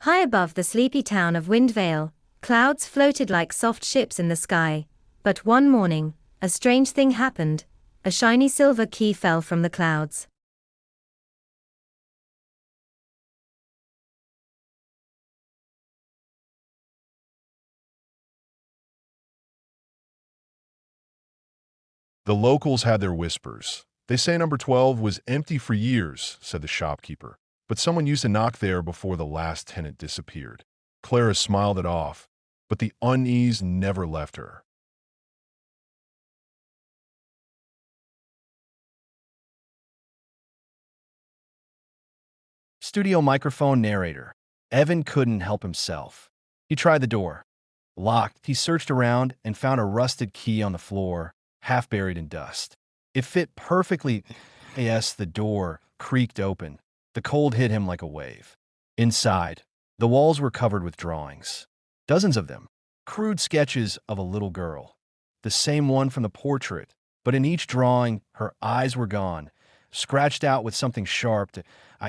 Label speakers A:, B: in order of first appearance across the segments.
A: High above the sleepy town of Windvale, clouds floated like soft ships in the sky, but one morning, a strange thing happened. A shiny silver key fell from the clouds.
B: The locals had their whispers. They say number 12 was empty for years, said the shopkeeper, but someone used to knock there before the last tenant disappeared. Clara smiled it off, but the unease never left her.
C: Studio microphone narrator. Evan couldn't help himself. He tried the door. Locked, he searched around and found a rusted key on the floor, half buried in dust. It fit perfectly. Yes, the door creaked open. The cold hit him like a wave. Inside, the walls were covered with drawings. Dozens of them. Crude sketches of a little girl. The same one from the portrait, but in each drawing, her eyes were gone, scratched out with something sharp.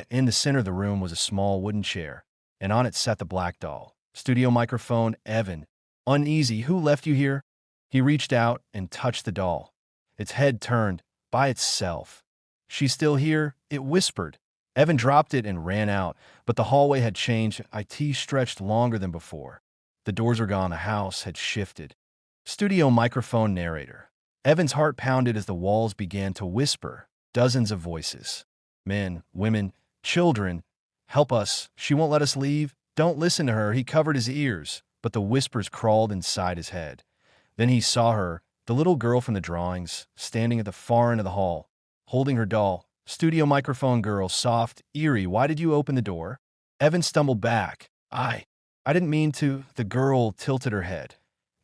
C: In the center of the room was a small wooden chair, and on it sat the black doll. Studio microphone, Evan. Uneasy, who left you here? He reached out and touched the doll. Its head turned by itself. She's still here, it whispered. Evan dropped it and ran out, but the hallway had changed. It stretched longer than before. The doors were gone, the house had shifted. Studio microphone narrator. Evan's heart pounded as the walls began to whisper. Dozens of voices. Men, women, children. Help us. She won't let us leave. Don't listen to her. He covered his ears, but the whispers crawled inside his head. Then he saw her, the little girl from the drawings, standing at the far end of the hall, holding her doll. Studio microphone girl, soft, eerie. Why did you open the door? Evan stumbled back. I didn't mean to. The girl tilted her head.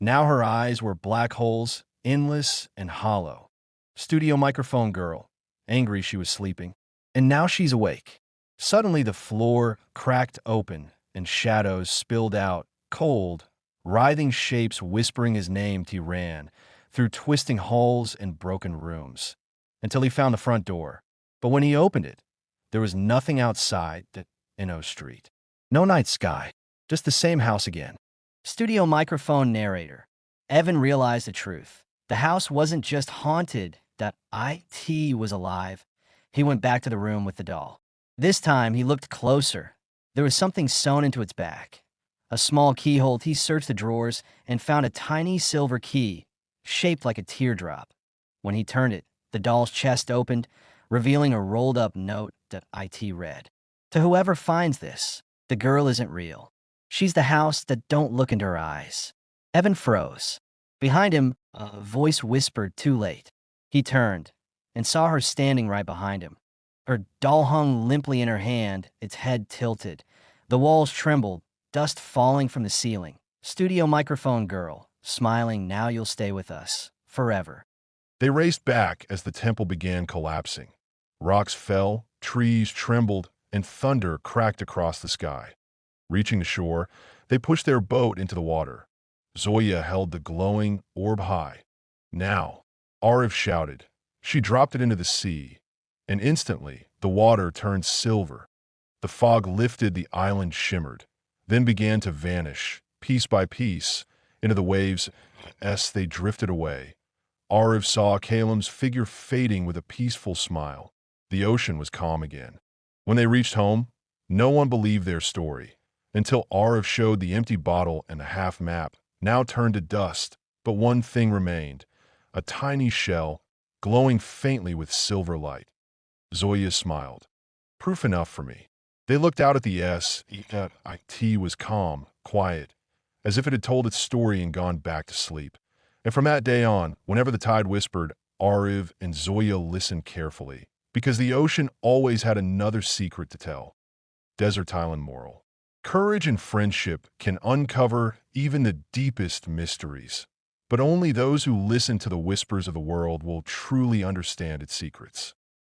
C: Now her eyes were black holes, endless and hollow. Studio microphone girl, angry she was sleeping. And now she's awake. Suddenly the floor cracked open and shadows spilled out, cold, writhing shapes whispering his name. He ran through twisting halls and broken rooms until he found the front door. But when he opened it, there was nothing outside in O Street. No night sky, just the same house again. Studio microphone narrator. Evan realized the truth. The house wasn't just haunted, that IT was alive. He went back to the room with the doll. This time, he looked closer. There was something sewn into its back. A small keyhole. He searched the drawers and found a tiny silver key, shaped like a teardrop. When he turned it, the doll's chest opened, revealing a rolled-up note that IT read. To whoever finds this, the girl isn't real. She's the house that don't look into her eyes. Evan froze. Behind him, a voice whispered, too late. He turned and saw her standing right behind him. Her doll hung limply in her hand, its head tilted. The walls trembled, dust falling from the ceiling. Studio microphone girl, smiling, now you'll stay with us, forever.
B: They raced back as the temple began collapsing. Rocks fell, trees trembled, and thunder cracked across the sky. Reaching the shore, they pushed their boat into the water. Zoya held the glowing orb high. Now, Arif shouted. She dropped it into the sea, and instantly the water turned silver. The fog lifted, the island shimmered, then began to vanish, piece by piece, into the waves as they drifted away. Arif saw Kalem's figure fading with a peaceful smile. The ocean was calm again. When they reached home, no one believed their story, until Arif showed the empty bottle and the half map, now turned to dust. But one thing remained, a tiny shell, glowing faintly with silver light. Zoya smiled. Proof enough for me. They looked out at the IT was calm, quiet, as if it had told its story and gone back to sleep. And from that day on, whenever the tide whispered, Arif and Zoya listened carefully, because the ocean always had another secret to tell. Desert Island moral. Courage and friendship can uncover even the deepest mysteries, but only those who listen to the whispers of the world will truly understand its secrets.